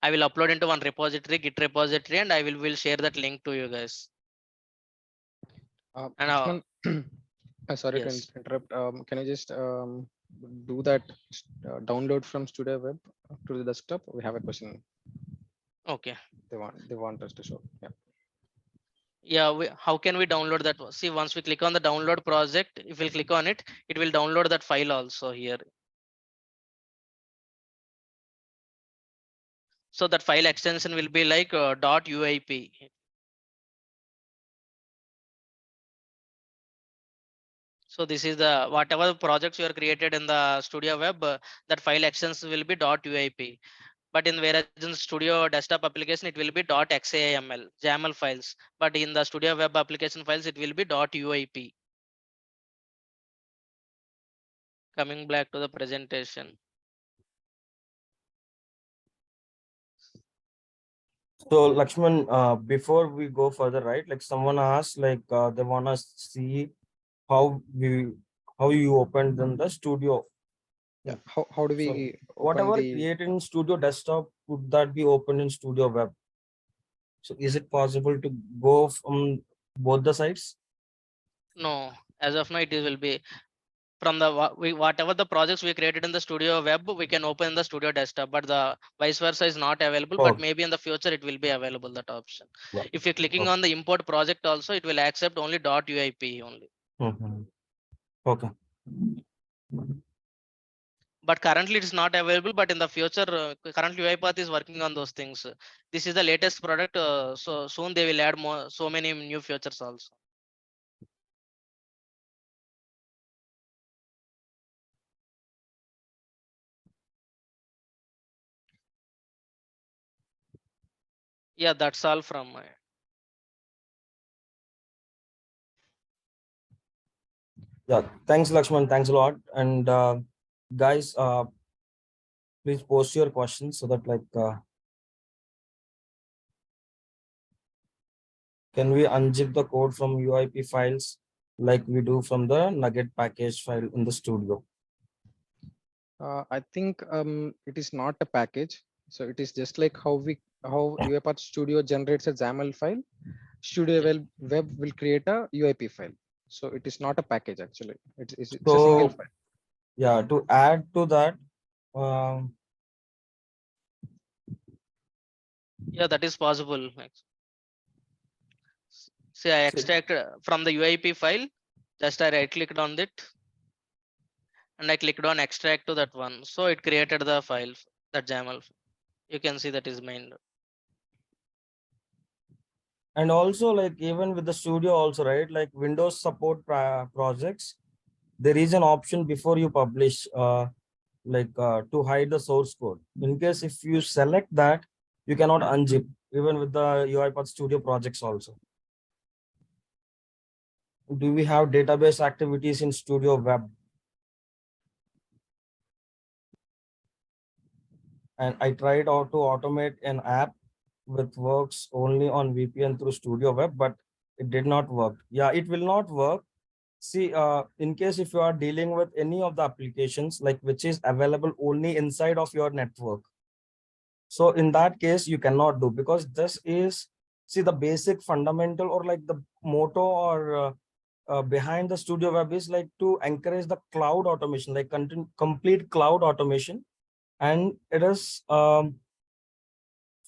I will upload into one repository, Git repository, and I will share that link to you guys. And Lakshman, sorry to yes, interrupt. Can I just do that download from Studio Web to the desktop? We have a question. okay. They want us to show. Yeah. Yeah, how can we download that? See, once we click on the download project, if we click on it, it will download that file also here. So that file extension will be like .uip. So this is the whatever projects you are created in the Studio Web, that file extents will be .uip. But in whereas in Studio desktop application, it will be .xaml, YAML files. But in the Studio Web application files, it will be .uip. Coming back to the presentation. So Lakshman, before we go further, right? Like someone asked, like they want to see how we how you opened in the studio. Yeah. How do So we open whatever the? created in Studio Desktop, could that be opened in Studio Web? So is it possible to go from both the sides? No, as of now, it will be from the whatever the projects we created in the Studio Web, we can open in the Studio Desktop, but the vice versa is not available. But Oh, maybe in the future it will be available, that option. yeah. If you're clicking Okay. on the import project also, it will accept only .uip only. Mhm. Okay. But currently it is not available. But in the future, currently UiPath is working on those things. This is the latest product, so soon they will add more, so many new features also. Yeah, that's all from my. Yeah. Thanks, Lakshman. Thanks a lot. And guys, please post your questions so that like can we unzip the code from UIP files like we do from the Nugget package file in the studio? I think it is not a package. So it is just like how UiPath Studio generates a XAML file. Studio Web will create a UIP file. So it is not a package actually. It's a single So file. yeah, to add to that, um, Yeah, that is possible. See, I see, extract from the UIP file. Just I right clicked on it and I clicked on extract to that one. So it created the file, that YAML. You can see that is main. and also like even with the studio also, right? Like Windows support projects, there is an option before you publish, to hide the source code. In case if you select that, you cannot unzip even with the UiPath Studio projects also. Do we have database activities in Studio Web? And I tried to automate an app with works only on VPN through Studio Web, but it did not work. Yeah, it will not work. See, in case if you are dealing with any of the applications, like which is available only inside of your network. So in that case, you cannot do, because this is, see, the basic fundamental or like the motto or behind the Studio Web is like to encourage the cloud automation, like complete cloud automation. And it is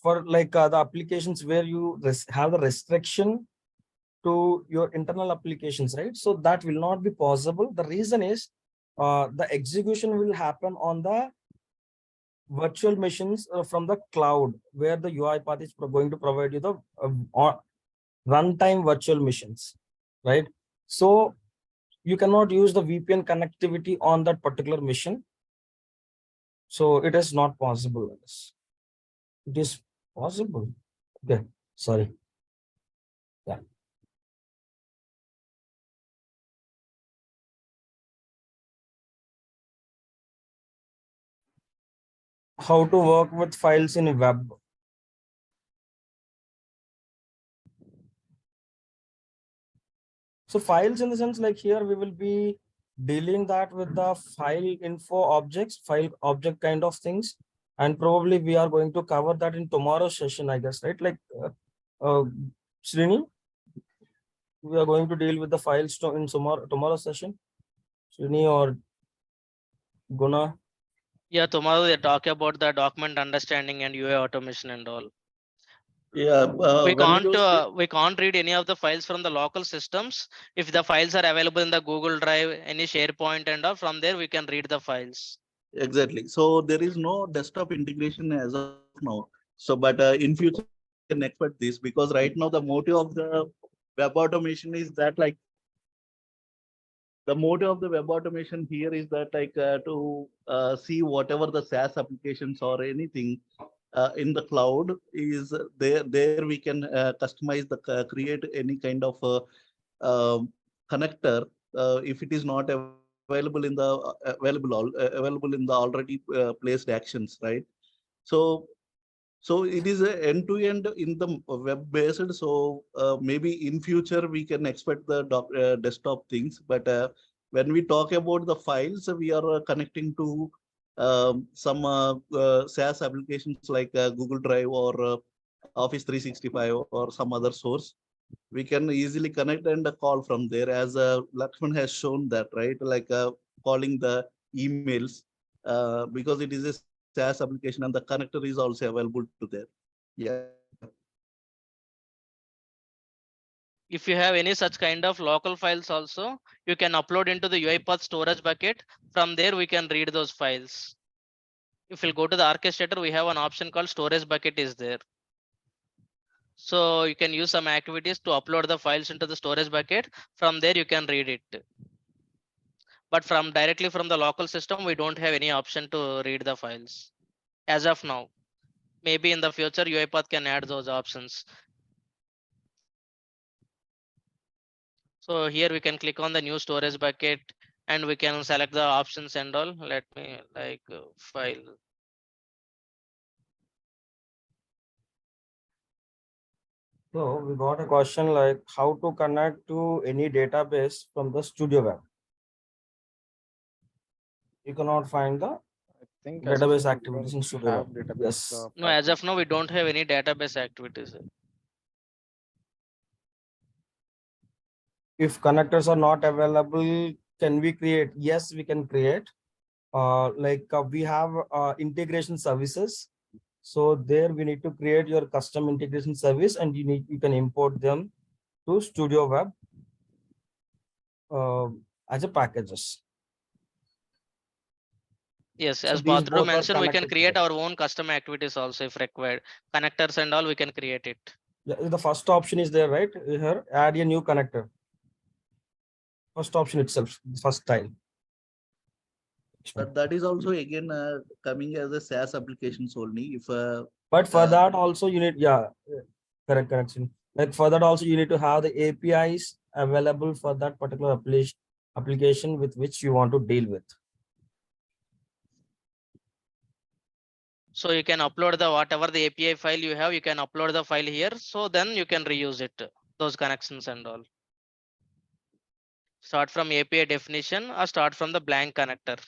for like the applications where you have the restriction to your internal applications, right? So that will not be possible. The reason is the execution will happen on the virtual machines from the cloud, where the UiPath is going to provide you the runtime virtual machines, right? So you cannot use the VPN connectivity on that particular machine. So it is not possible. It is possible. Okay, sorry. Yeah. How to work with files in web? So files in the sense, like here we will be dealing that with the file info objects, file object kind of things. And probably we are going to cover that in tomorrow's session, I guess, right? Like uh, Srini, we are going to deal with the files in tomorrow's session. Srini or Guna. Yeah, tomorrow they talk about the document understanding and UI automation and all. Yeah, when you say, We can't read any of the files from the local systems. If the files are available in the Google Drive, any SharePoint and all, from there we can read the files. exactly. So there is no desktop integration as of now. So, but in future we can expect this, because right now the motive of the web automation is that like the motive of the web automation here is that like to see whatever the SaaS applications or anything in the cloud is there. There we can customize the create any kind of connector if it is not available in the available in the already placed actions, right? So so it is a end to end in the web based. So maybe in future we can expect the desktop things. But when we talk about the files, we are connecting to some SaaS applications like Google Drive or Office 365 or some other source. We can easily connect and call from there, as Lakshman has shown that, right? Like calling the emails because it is a SaaS application and the connector is also available to there. Yeah. If you have any such kind of local files also, you can upload into the UiPath storage bucket. From there, we can read those files. If we'll go to the orchestrator, we have an option called storage bucket is there. So you can use some activities to upload the files into the storage bucket. From there, you can read it. But from directly from the local system, we don't have any option to read the files as of now. Maybe in the future, UiPath can add those options. So here we can click on the new storage bucket and we can select the options and all. Let me like file. So we got a question like how to connect to any database from the Studio Web. You cannot find the I think as of database now, we activities don't in Studio have Web. database. Yes. No, as of now, we don't have any database activities. If connectors are not available, can we create? Yes, we can create. We have integration services. So there we need to create your custom integration service and you can import them to Studio Web as a packages. Yes, So as these Badru both are mentioned, we can connected create together. our own custom activities also if required. Connectors and all, we can create it. Yeah, the first option is there, right? Here, add a new connector. First option itself, first tile. But that is also again coming as a SaaS applications only. If But for that also you need, yeah, correct, correction. Like for that also you need to have the APIs available for that particular application with which you want to deal with. So you can upload the whatever the API file you have, you can upload the file here. So then you can reuse it, those connections and all. Start from API definition or start from the blank connector.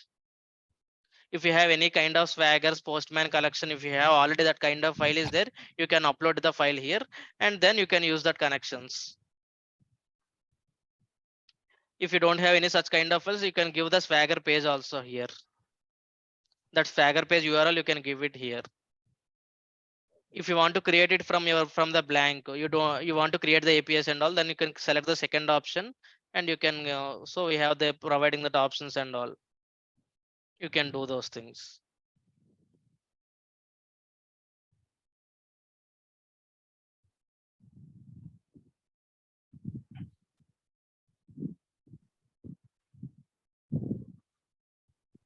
If you have any kind of Swaggers, Postman collection, if you have already that kind of file is there, you can upload the file here and then you can use that connections. If you don't have any such kind of files, you can give the Swagger page also here. That Swagger page URL, you can give it here. If you want to create it from the blank, you want to create the APIs and all, then you can select the second option and you can so we have the providing that options and all. You can do those things.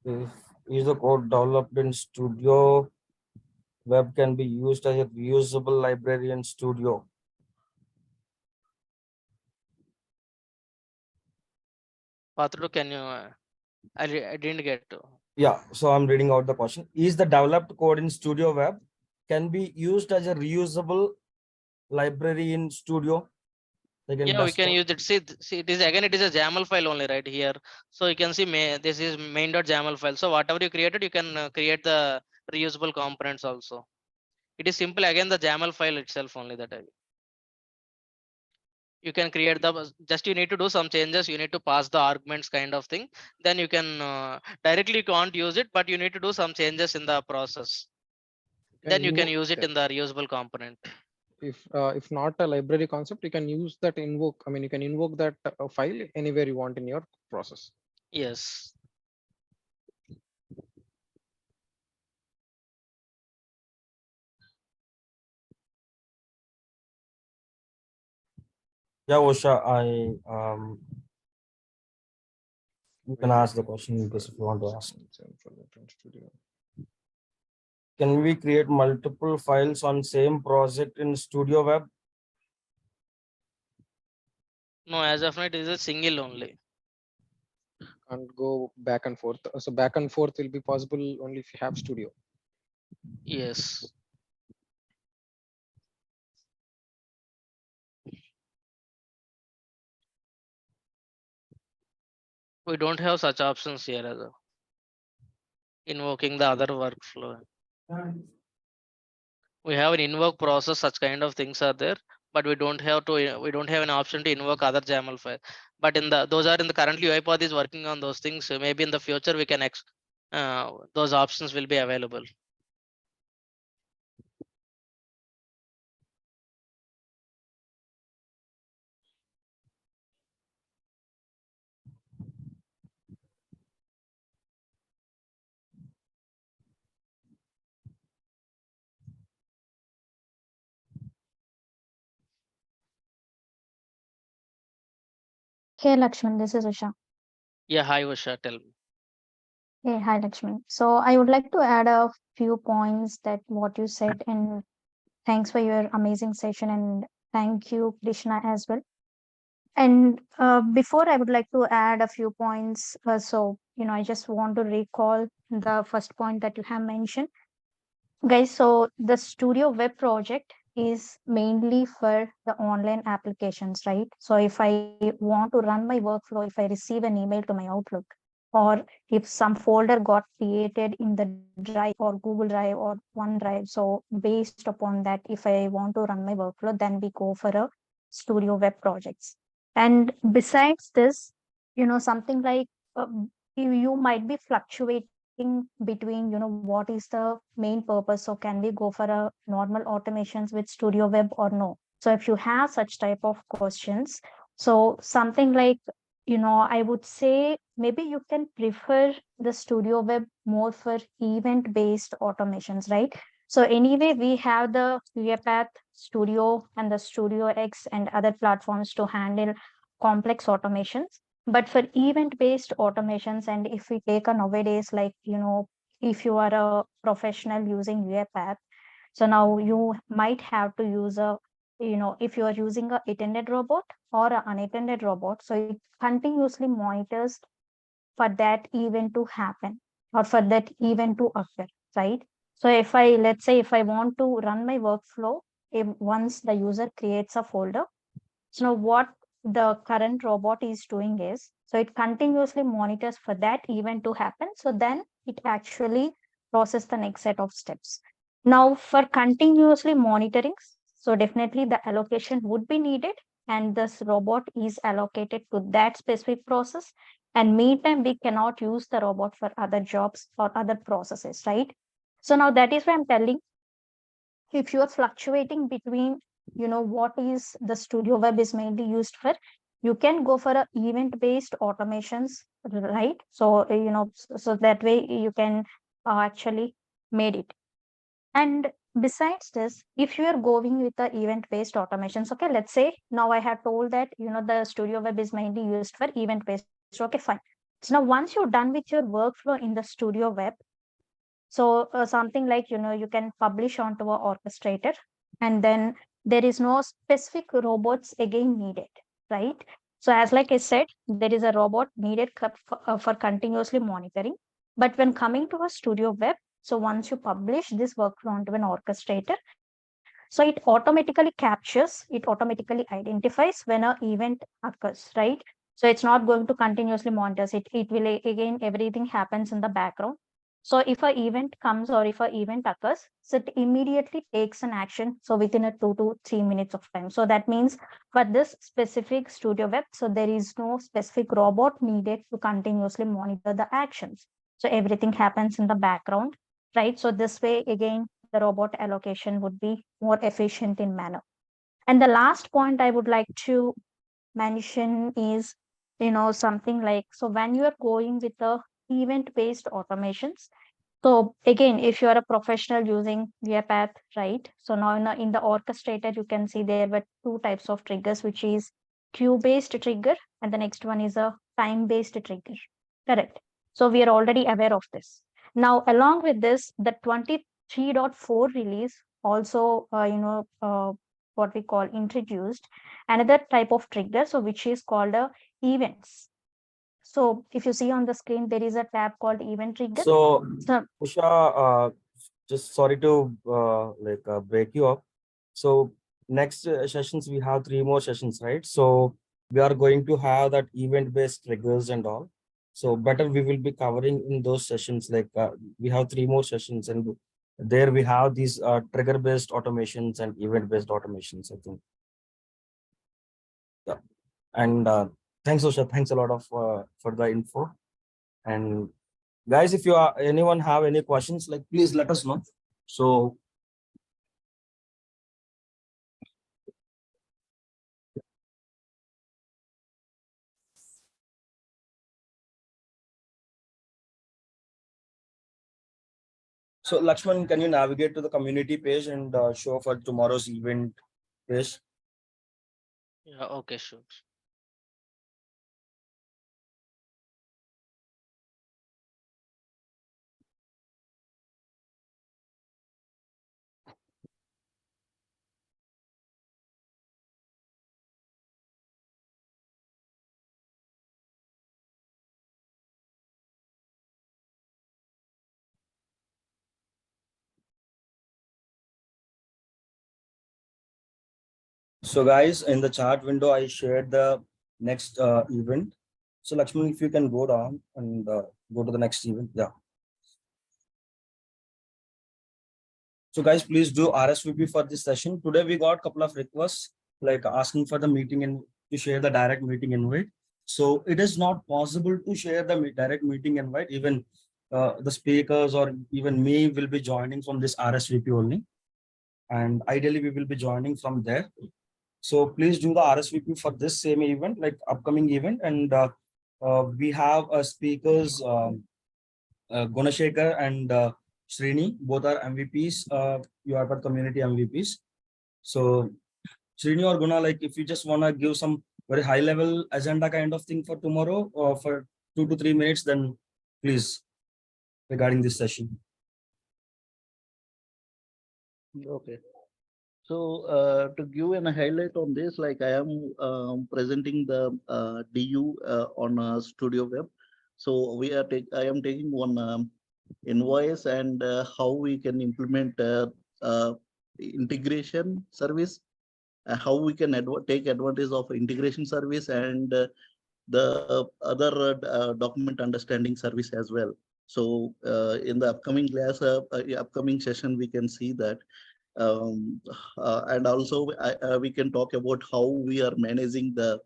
If is the code developed in Studio Web can be used as a reusable library in Studio. Patru, can you? I didn't get to. Yeah, so I'm reading out the question. Is the developed code in Studio Web can be used as a reusable library in Studio? Like in Yeah, we can desktop? use it. See, it is again, it is a YAML file only right here. So you can see this is main.yaml file. So whatever you created, you can create the reusable components also. It is simple again, the YAML file itself only that you can create the just you need to do some changes. You need to pass the arguments kind of thing. Then you can directly you can't use it, but you need to do some changes in the process. Then you can use it in the reusable component. If not a library concept, you can use that invoke. I mean, you can invoke that file anywhere you want in your process. Yes. Yeah, Osha, You can ask the question in case if you want to ask. Can we create multiple files on same project in Studio Web? No, as of now, it is a single only. And go back and forth. So back and forth will be possible only if you have Studio. Yes. We don't have such options here as a invoking the other workflow. We have an invoke process, such kind of things are there, but we don't have an option to invoke other YAML file. But in the those are in the currently UiPath is working on those things. So maybe in the future we can those options will be available. Hey Lakshman, this is Usha. Yeah, hi Usha, tell me. Hey, hi Lakshman. So I would like to add a few points that what you said, and thanks for your amazing session, and thank you, Krishna, as well. And before I would like to add a few points. I just want to recall the first point that you have mentioned. Guys, so the Studio Web project is mainly for the online applications, right? So if I want to run my workflow, if I receive an email to my Outlook, or if some folder got created in the Drive or Google Drive or OneDrive, so based upon that, if I want to run my workflow, then we go for a Studio Web projects. And besides this, something like you might be fluctuating between, what is the main purpose. So can we go for a normal automations with Studio Web or no? So if you have such type of questions, so something like, I would say maybe you can prefer the Studio Web more for event based automations, right? So anyway, we have the UiPath Studio and the Studio X and other platforms to handle complex automations. But for event based automations, and if we take a nowadays, like, if you are a professional using UiPath, so now you might have to use if you are using a attended robot or an unattended robot, so it continuously monitors for that event to happen or for that event to occur, right? So let's say if I want to run my workflow, if once the user creates a folder, so now what the current robot is doing is, so it continuously monitors for that event to happen. So then it actually process the next set of steps. Now for continuously monitoring, so definitely the allocation would be needed, and this robot is allocated to that specific process. And meantime, we cannot use the robot for other jobs or other processes, right? So now that is why I'm telling, if you are fluctuating between, what is the Studio Web is mainly used for, you can go for a event based automations, right? So so that way you can actually made it. And besides this, if you are going with the event based automations, okay, let's say now I have told that, the Studio Web is mainly used for event based, okay, fine. So now once you're done with your workflow in the Studio Web, so something like, you can publish onto a orchestrator, and then there is no specific robots again needed, right? So as like I said, there is a robot needed for continuously monitoring. But when coming to a Studio Web, so once you publish this workflow onto an orchestrator, so it automatically captures, it automatically identifies when a event occurs, right? So it's not going to continuously monitors it. It will again, everything happens in the background. So if a event comes or if a event occurs, so it immediately takes an action. So within a 2 to 3 minutes of time. So that means for this specific Studio Web, so there is no specific robot needed to continuously monitor the actions. So everything happens in the background, right? So this way, again, the robot allocation would be more efficient in manner. And the last point I would like to mention is, something like, so when you are going with the event based automations, so again, if you are a professional using UiPath, right? So now in the orchestrator, you can see there were two types of triggers, which is queue based trigger, and the next one is a time based trigger, Correct. So we are already aware of this. Now, along with this, the 23.4 release also, what we call introduced another type of trigger, so which is called events. So if you see on the screen, there is a tab called event trigger. So, So Usha, just sorry to break you up. So next sessions, we have 3 more sessions, right? So we are going to have that event-based triggers and all. So better we will be covering in those sessions. We have 3 more sessions, and there we have these trigger-based automations and event-based automations, I think. Yeah. And thanks, Usha. Thanks a lot of for the info. And guys, if anyone have any questions, please let us know. So Lakshman, can you navigate to the community page and show for tomorrow's event page? Yeah, okay, sure. So guys, in the chat window, I shared the next event. So Lakshman, if you can go down and go to the next event. Yeah. So guys, please do RSVP for this session. Today we got a couple of requests like asking for the meeting and to share the direct meeting invite. So it is not possible to share the direct meeting invite. Even the speakers or even me will be joining from this RSVP only. And ideally we will be joining from there. So please do the RSVP for this same event, like upcoming event. And we have speakers, Gunashekar and Srini, both are MVPs, UiPath community MVPs. So Srini or Guna, if you just want to give some very high level agenda kind of thing for tomorrow or for 2 to 3 minutes, then please, regarding this session. Okay. So to give a highlight on this, like I am presenting the DU on Studio Web. So I am taking one invoice and how we can implement integration service, how we can take advantage of integration service and the other document understanding service as well. So in the upcoming class, upcoming session, we can see that. And also we can talk about how we are managing the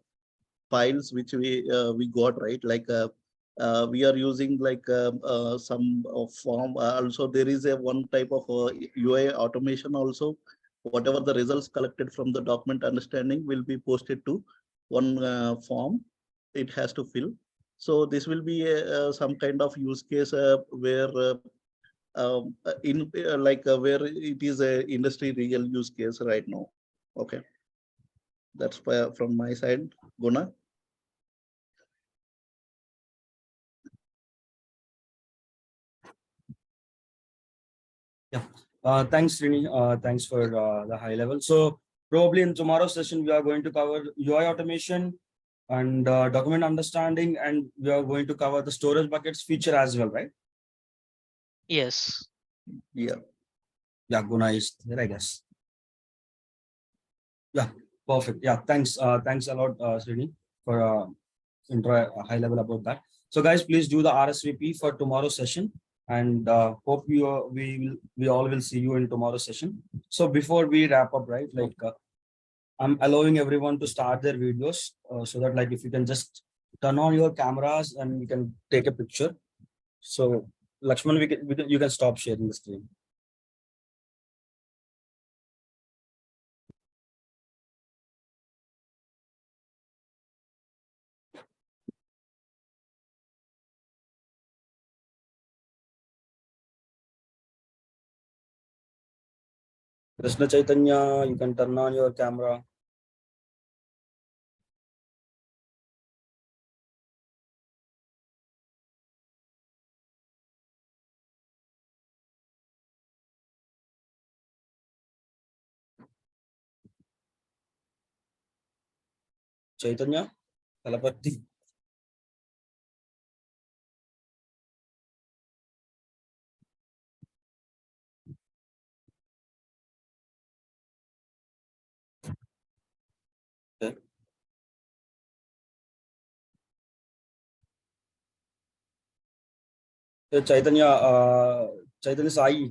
files which we got, right? We are using some form. Also, there is a one type of UI automation also. Whatever the results collected from the document understanding will be posted to one form. It has to fill. So this will be some kind of use case where where it is a industry real use case right now. Okay, that's from my side. Guna. Yeah. Thanks, Srini. Thanks for the high level. So probably in tomorrow's session, we are going to cover UI automation and document understanding, and we are going to cover the storage buckets feature as well, right? Yes. Yeah. Yeah, Guna is there, I guess. Yeah, perfect. Yeah, thanks. Thanks a lot, Srini, for intro high level about that. So guys, please do the RSVP for tomorrow's session, and hope we all will see you in tomorrow's session. So before we wrap up, right, I'm allowing everyone to start their videos so that if you can just turn on your cameras and we can take a picture. So Lakshman, you can stop sharing the screen. Krishna Chaitanya, you can turn on your camera. Chaitanya Kalapatti. Okay. Chaitanya Sai.